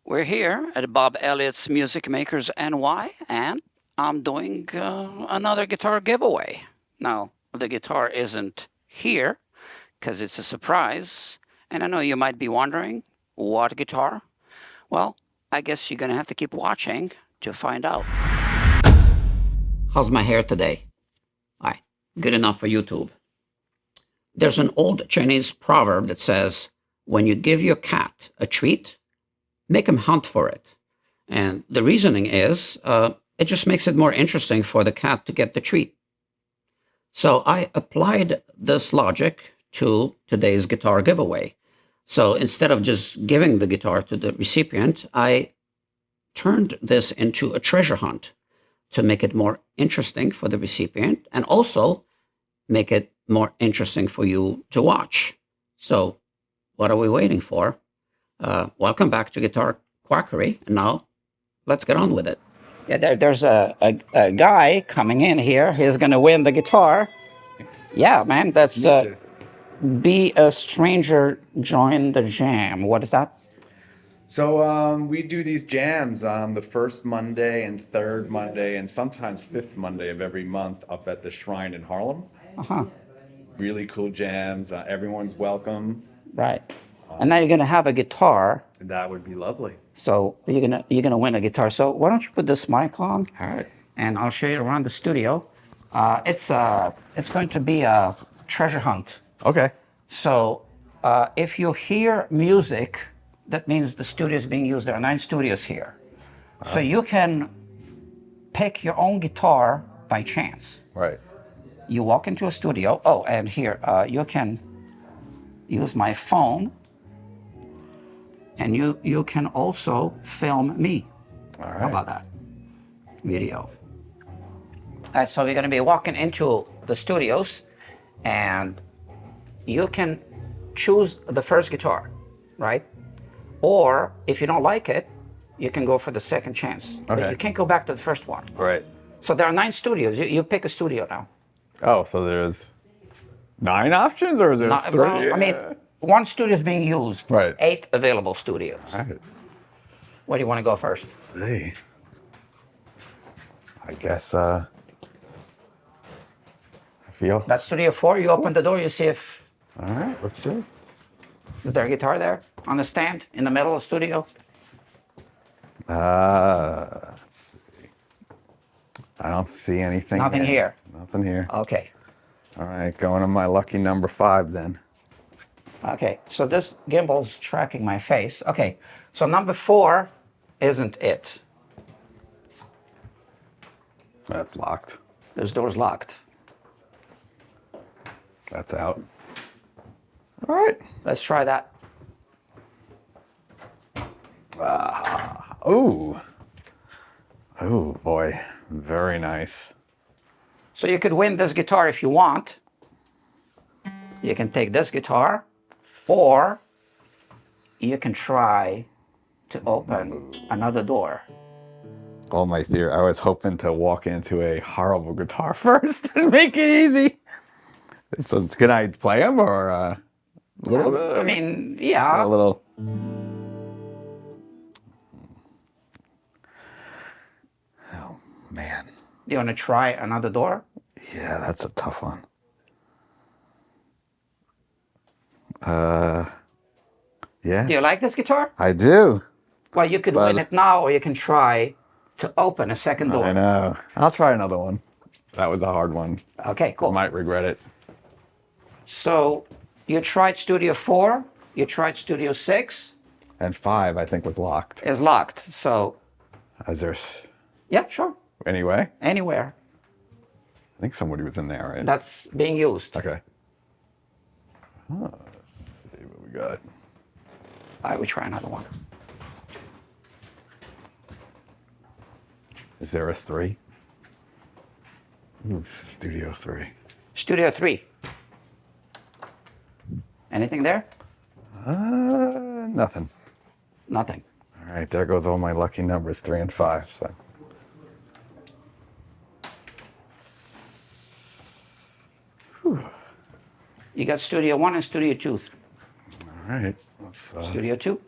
We're here at Bob Elliott's Music Makers NY, and I'm doing another guitar giveaway. Now, the guitar isn't here because it's a surprise, and I know you might be wondering what guitar? Well, I guess you're going to have to keep watching to find out. How's my hair today? Aye, good enough for YouTube. There's an old Chinese proverb that says, when you give your cat a treat, make him hunt for it. And the reasoning is, it just makes it more interesting for the cat to get the treat. So I applied this logic to today's guitar giveaway. So instead of just giving the guitar to the recipient, I turned this into a treasure hunt to make it more interesting for the recipient and also make it more interesting for you to watch. So what are we waiting for? Welcome back to Guitar Quackery. And now let's get on with it. Yeah, there's a guy coming in here. He's going to win the guitar. Yeah, man, that's be a stranger, join the jam. What is that? So we do these jams on the first Monday and third Monday and sometimes fifth Monday of every month up at the Shrine in Harlem. Uh-huh. Really cool jams. Everyone's welcome. Right. And now you're going to have a guitar. That would be lovely. So you're gonna win a guitar. So why don't you put this mic on? All right. And I'll show you around the studio. It's going to be a treasure hunt. Okay. So if you hear music, that means the studio is being used. There are 9 studios here. So you can pick your own guitar by chance. Right. You walk into a studio. Oh, and here you can use my phone. And you can also film me. All right. How about that? Video. So we're going to be walking into the studios, and you can choose the first guitar, right? Or if you don't like it, you can go for the second chance. Okay. But you can't go back to the first one. Right. So there are 9 studios. You pick a studio now. Oh, so there's 9 options, or there's 3? Well, I mean, 1 studio is being used. Right. 8 available studios. All right. Where do you want to go first? Let's see. I guess I feel. That's studio 4. You open the door. You see if All right. Let's see. is there a guitar there on the stand in the middle of the studio. Let's see. I don't see anything. Nothing here. Nothing here. Okay. All right, going to my lucky number 5 then. Okay. So this gimbal's tracking my face. Okay. So number 4 isn't it. That's locked. This door's locked. That's out. All right. Let's try that. Ooh. Ooh, boy. Very nice. So you could win this guitar if you want. You can take this guitar, or you can try to open another door. Well, my theory, I was hoping to walk into a horrible guitar first and make it easy. So can I play them, or a little bit? I mean, yeah. A little. Oh, man. You want to try another door? Yeah, that's a tough one. Yeah. Do you like this guitar? I do. Well, you could win it now, or you can try to open a second door. I know. I'll try another one. That was a hard one. Okay, cool. Might regret it. So you tried Studio 4, you tried Studio 6. And 5, I think, was locked. Is locked. So, Is there yeah, sure. anyway? Anywhere. I think somebody was in there, right? That's being used. Okay. Oh, let's see what we got. All right, we try another one. Is there a 3? Ooh, Studio 3. Studio 3. Anything there? Nothing. Nothing. All right, there goes all my lucky numbers, 3 and 5. So. Whew. You got Studio 1 and Studio 2. All right. Let's, Studio 2.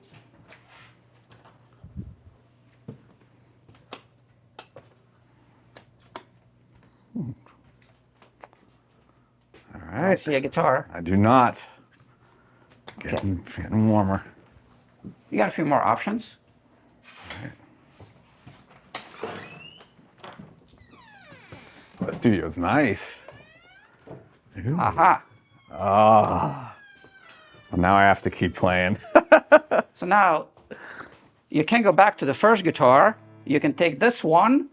All I don't right. see a guitar. I do not. Okay. Getting warmer. You got a few more options. The studio's nice. Ooh. Aha. Ah. Well, now I have to keep playing. So now you can go back to the first guitar. You can take this one,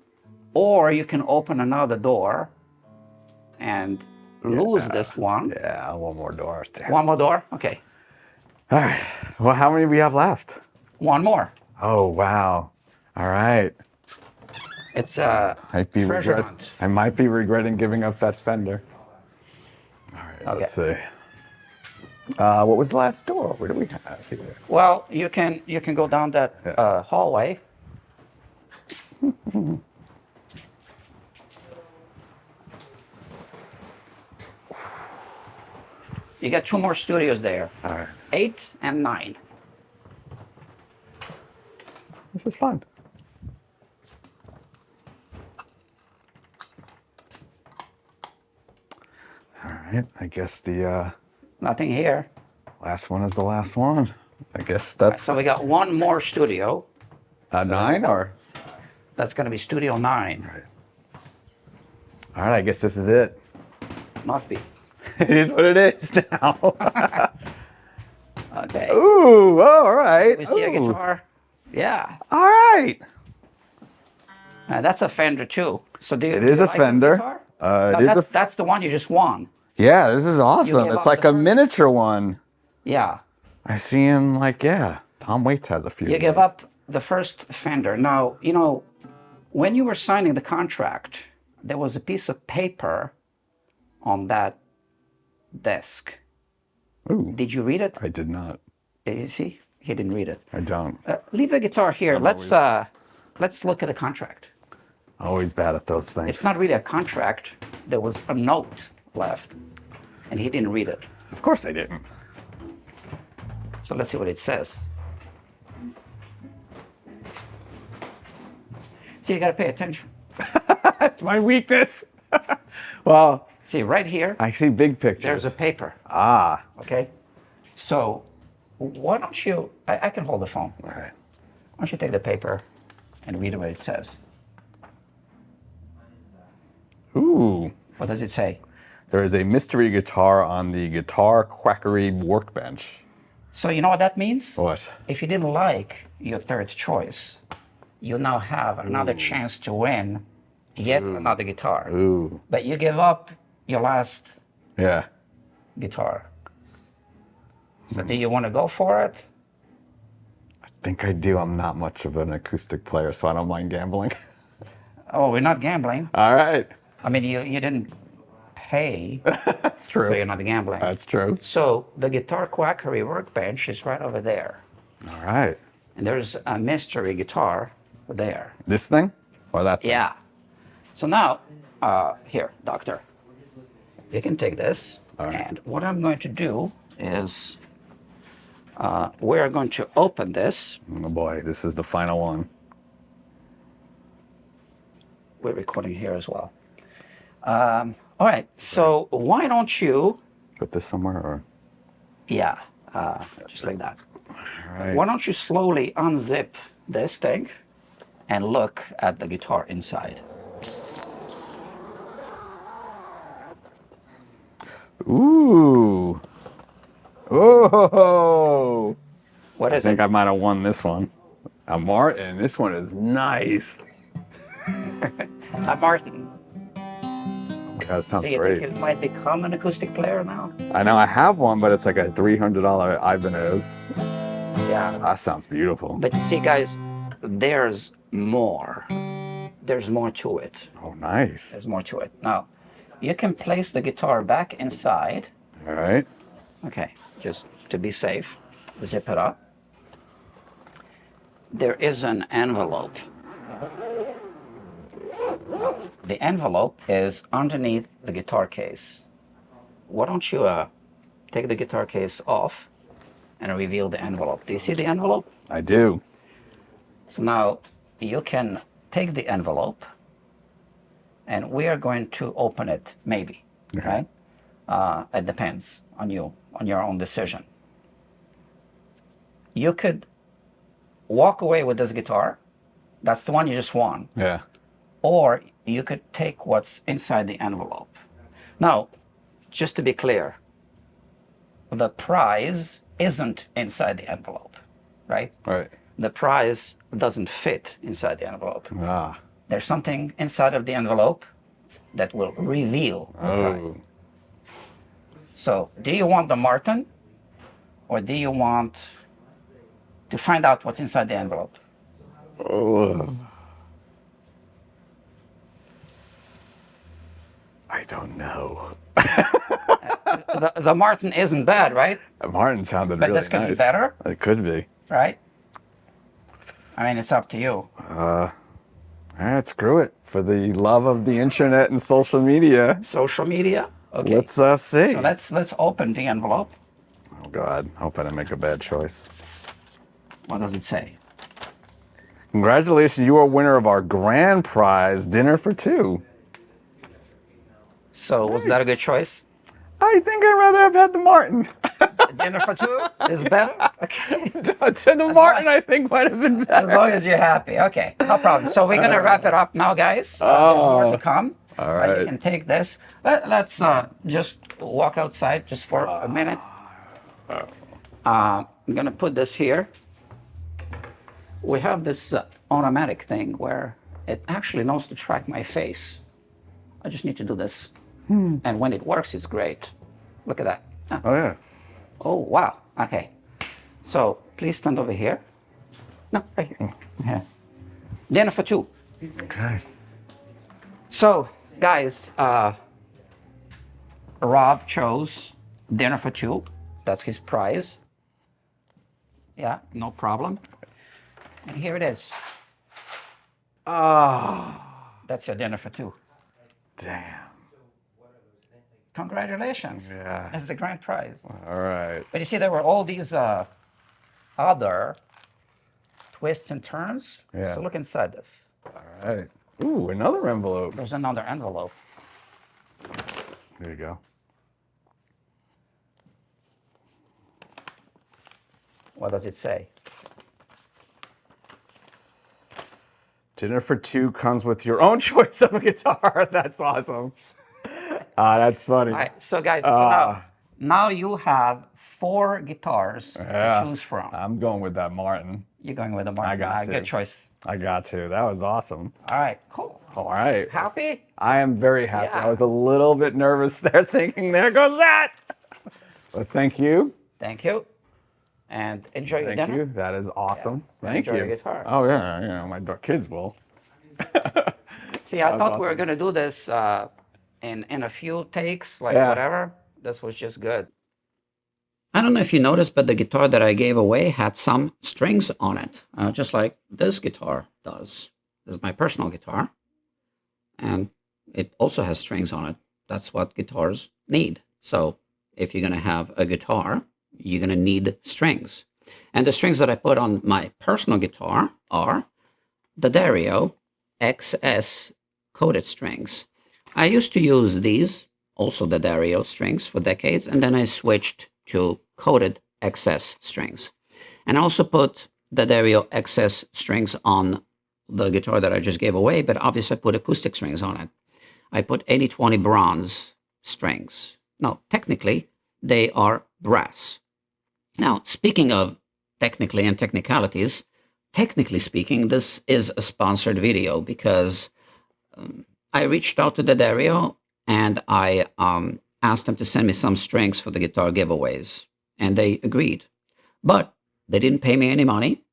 or you can open another door and lose this one. Yeah, one more door. Damn. One more door? Okay. All right. Well, how many do we have left? One more. Oh, wow. All right. It's a treasure hunt. I might be regretting giving up that Fender. All right, Okay. let's see. What was the last door? What do we have here? Well, you can go down that hallway. You got two more studios there. All right. 8 and 9. This is fun. All right. I guess the Nothing here. last one is the last one. I guess that's So we got one more studio. 9 or? That's going to be Studio 9. Right. All right. I guess this is it. Must be. It is what it is now. Okay. Ooh. Oh, all right. We see a Ooh. guitar. Yeah. All right. That's a Fender too. So do you, It do is you a like Fender. this guitar? It No, is that's the one you just won. Yeah, this is awesome. gave It's up like the a first- miniature one. Yeah. I see him like, yeah. Tom Waits has a few. You of give these. up the first Fender. Now, when you were signing the contract, there was a piece of paper on that desk. Ooh, Did you read it? I did not. You see? He didn't read it. I don't. Leave the guitar here. Let's look at the contract. Always bad at those things. It's not really a contract. There was a note left, and he didn't read it. Of course I didn't. So let's see what it says. See, you got to pay attention. That's my weakness. Well, See, right here, I see big pictures. there's a paper. Ah. Okay? So, why don't you, I can hold the phone. All right. Why don't you take the paper and read what it says? Ooh. What does it say? There is a mystery guitar on the Guitar Quackery workbench. So, you know what that means? What? If you didn't like your third choice, you now have another chance to win yet another guitar. Ooh. But you give up your last Yeah. guitar. So do you want to go for it? I think I do. I'm not much of an acoustic player, so I don't mind gambling. Oh, we're not gambling. All right. I mean, you didn't pay, That's true. so you're not gambling. That's true. So the Guitar Quackery workbench is right over there. All right. And there's a mystery guitar there. This thing? Or that thing? Yeah. So now, here, doctor, you can take this. right. And what I'm going to do is we're going to open this. Oh boy, this is the final one. We're recording here as well. All right, so why don't you, Put this somewhere or? yeah, just like that. All right. Why don't you slowly unzip this thing and look at the guitar inside? Ooh. Oh. What I is think it? I might have won this one. A Martin. This one is nice. Martin. Oh my God, it sounds Do you great. think it might become an acoustic player now? I know I have one, but it's like a $300 Ibanez. Yeah. That sounds beautiful. But you see, guys, there's more. There's more to it. Oh, nice. There's more to it. Now, you can place the guitar back inside. All right. Okay, just to be safe, zip it up. There is an envelope. The envelope is underneath the guitar case. Why don't you take the guitar case off and reveal the envelope? Do you see the envelope? I do. So now you can take the envelope and we are going to open it, maybe, Okay. right? It depends on you, on your own decision. You could walk away with this guitar. That's the one you just won. Yeah. Or you could take what's inside the envelope. Now, just to be clear, the prize isn't inside the envelope, right? Right. The prize doesn't fit inside the envelope. Ah. There's something inside of the envelope that will reveal the prize. Oh. So, do you want the Martin, or do you want to find out what's inside the envelope? Oh. I don't know. The Martin isn't bad, right? Martin sounded But really this could nice. be better, It could be. right? I mean, it's up to you. All right, screw it. For the love of the internet and social media, Social media. Okay. let's see. So let's open the envelope. Oh God, hope I didn't make a bad choice. What does it say? Congratulations, you are winner of our grand prize, dinner for two. So was that a good choice? I think I'd rather have had the Martin. Dinner for two is better. Okay. To the Martin, I think might have been As better. long as you're happy. Okay, no problem. So we're gonna wrap it up now, guys. There's more to come. All right. You can take this. Let's just walk outside just for a minute. I'm gonna put this here. We have this automatic thing where it actually knows to track my face. I just need to do this. And when it works, it's great. Look at that. Ah. Oh yeah. Oh, wow. Okay. So please stand over here. No, right here. Yeah. Dinner for two. Okay. So, guys, Rob chose dinner for two. That's his prize. Yeah, no problem. And here it is. That's your dinner for two. Damn. Congratulations. Yeah. That's the grand prize. All right. But you see, there were all these other twists and turns. Yeah. So look inside this. All right. Ooh, another envelope. There's another envelope. There you go. What does it say? Dinner for two comes with your own choice of a guitar. That's awesome. That's funny. All right, so guys, so now you have 4 guitars to choose from. I'm going with that Martin. You're going with the Martin. I got to. Good choice. I got to. That was awesome. All right, cool. All right. Happy? I am very happy. Yeah. I was a little bit nervous there thinking, there goes that. But thank you. Thank you. And enjoy your Thank dinner. you. That is awesome. Thank Enjoy you. your guitar. Oh, yeah. You know, my kids will. See, I thought we were awesome. going to do this in a few takes, like Yeah. whatever. This was just good. I don't know if you noticed, but the guitar that I gave away had some strings on it, just like this guitar does. This is my personal guitar, and it also has strings on it. That's what guitars need. So if you're going to have a guitar, you're going to need strings. And the strings that I put on my personal guitar are the Dario XS coated strings. I used to use these, also the Dario strings, for decades, and then I switched to coated XS strings. And I also put the Dario XS strings on the guitar that I just gave away, but obviously I put acoustic strings on it. I put 80/20 bronze strings. Now, technically, they are brass. Now, speaking of technically and technicalities, technically speaking, this is a sponsored video because I reached out to the Dario and I asked them to send me some strings for the guitar giveaways, and they agreed. But they didn't pay me any money,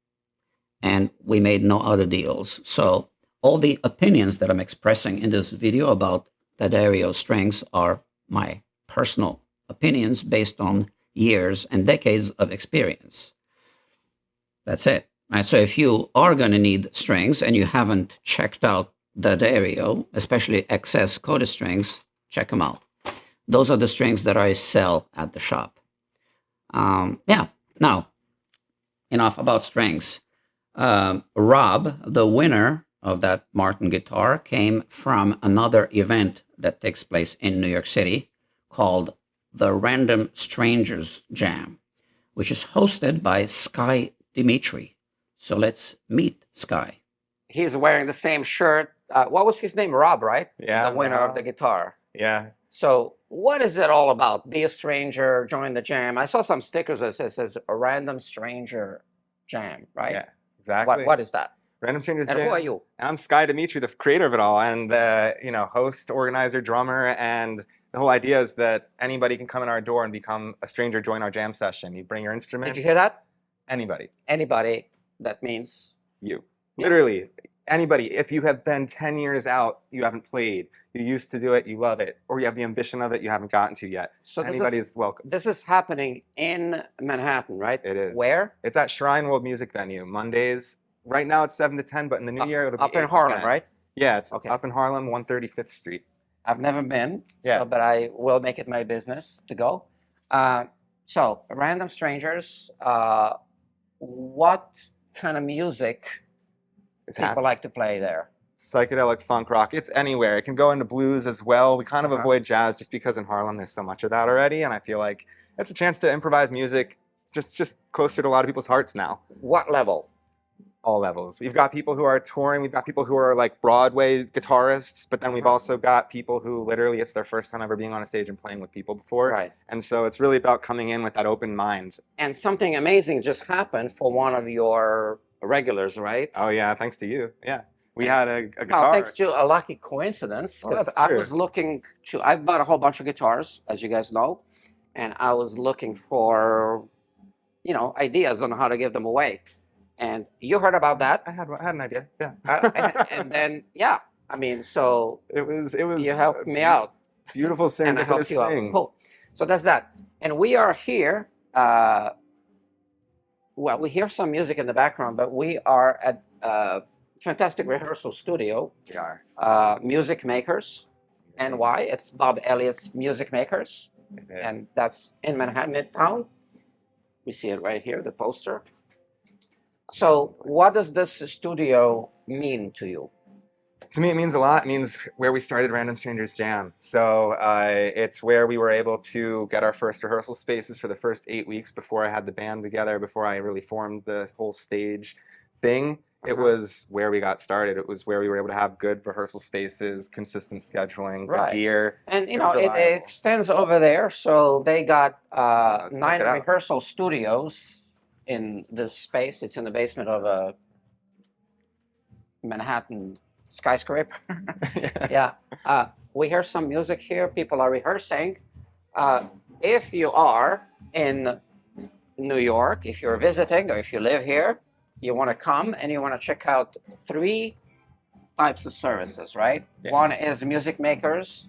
and we made no other deals. So all the opinions that I'm expressing in this video about the Dario strings are my personal opinions based on years and decades of experience. That's it. Right, so if you are going to need strings and you haven't checked out the Dario, especially XS coated strings, check them out. Those are the strings that I sell at the shop. Yeah, now, enough about strings. Rob, the winner of that Martin guitar, came from another event that takes place in New York City called the Random Strangers Jam, which is hosted by Sky Dimitri. So let's meet Sky. He's wearing the same shirt. What was his name? Rob, right? Yeah, The winner of the Rob. guitar. Yeah. So what is it all about? Be a stranger, join the jam. I saw some stickers that says a random stranger jam, right? Yeah, exactly. What is that? Random Strangers And who Jam. are you? I'm Sky Dimitri, the creator of it all, and host, organizer, drummer, and the whole idea is that anybody can come in our door and become a stranger, join our jam session. You bring your instrument. Did you hear that? Anybody. Anybody. That means You. Yeah. Literally, anybody. If you have been 10 years out, you haven't played, you used to do it, you love it, or you have the ambition of it, you haven't gotten to yet. so. Anybody is welcome. This is happening in Manhattan, right? It is. Where? It's at Shrine World Music Venue, Mondays. Right now it's 7 to 10, but in the new year it'll be Up 8 in to Harlem, 10. right? Yeah, it's Okay. up in Harlem, 135th Street. I've never been, Yeah. but I will make it my business to go. So, random strangers. What kind of music It's people like to play there? psychedelic funk rock. It's anywhere. It can go into blues as well. We kind of Uh-huh. avoid jazz just because in Harlem there's so much of that already, and I feel like it's a chance to improvise music just closer to a lot of people's hearts now. What level? All levels. We've got people who are touring, we've got people who are like Broadway guitarists, but then we've Uh-huh. also got people who literally it's their first time ever being on a stage and playing with people before. Right. And so it's really about coming in with that open mind. And something amazing just happened for one of your regulars, right? Oh yeah, thanks to you. Yeah. We And- had a Well, guitar. thanks to a lucky coincidence, Oh, because that's I true. was looking to. I bought a whole bunch of guitars, as you guys know, and I was looking for, ideas on how to give them away. And you heard about that, I had an idea. Yeah. and then so it was you helped me out, Beautiful and I helped serendipitous you out. thing. Cool. So that's that. And we are here. Well, we hear some music in the background, but we are at a fantastic rehearsal studio. We are. Music Makers. And why? It's Bob Elliott's Music Makers. It is. And that's in Manhattan Midtown. We see it right here, the poster. So what does this studio mean to you? To me, it means a lot. It means where we started Random Strangers Jam. So it's where we were able to get our first rehearsal spaces for the first 8 weeks before I had the band together, before I really formed the whole stage thing. It Uh-huh. was where we got started. It was where we were able to have good rehearsal spaces, consistent scheduling, good Right. gear. And It was it reliable. extends over there. So they got Let's check 9 it out. rehearsal studios in this space. It's in the basement of a Manhattan skyscraper. Yeah. We hear some music here. People are rehearsing. If you are in New York, if you're visiting or if you live here, you want to come and you want to check out 3 types of services, right? Yeah. One is Music Makers,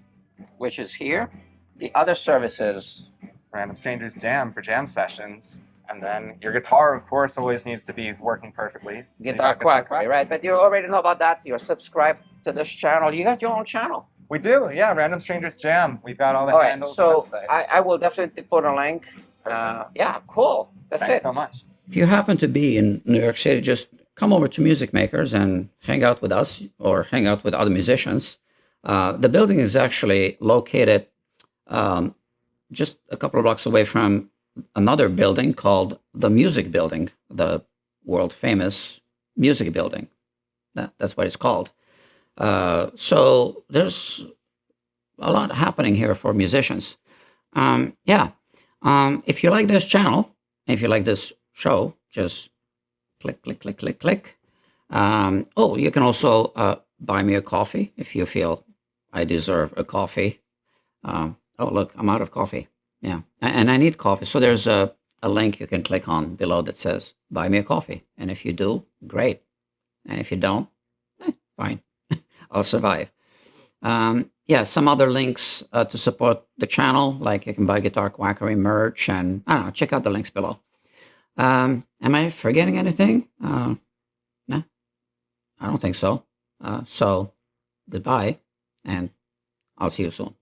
which is here. The other service is Random Strangers Jam for jam sessions. And then your guitar, of course, always needs to be working perfectly. So you Guitar got Guitar Quackery, right? But you already know about that. You're subscribed to this channel. You got your own channel. We do, yeah. Random Strangers Jam. We've got all the All right, handles. so on the website. I will definitely put a link. Perfect. Yeah, cool. That's Thanks it. so much. If you happen to be in New York City, just come over to Music Makers and hang out with us or hang out with other musicians. The building is actually located just a couple of blocks away from another building called the Music Building, the world famous music building. That's what it's called. So there's a lot happening here for musicians. If you like this channel, if you like this show, just click, click, click, click, click. You can also buy me a coffee if you feel I deserve a coffee. Look, I'm out of coffee. Yeah, and I need coffee. So there's a link you can click on below that says buy me a coffee. And if you do, great. And if you don't, fine. I'll survive. Some other links to support the channel, like you can buy Guitar Quackery merch, and I don't know, check out the links below. Am I forgetting anything? No, I don't think so. So goodbye, and I'll see you soon.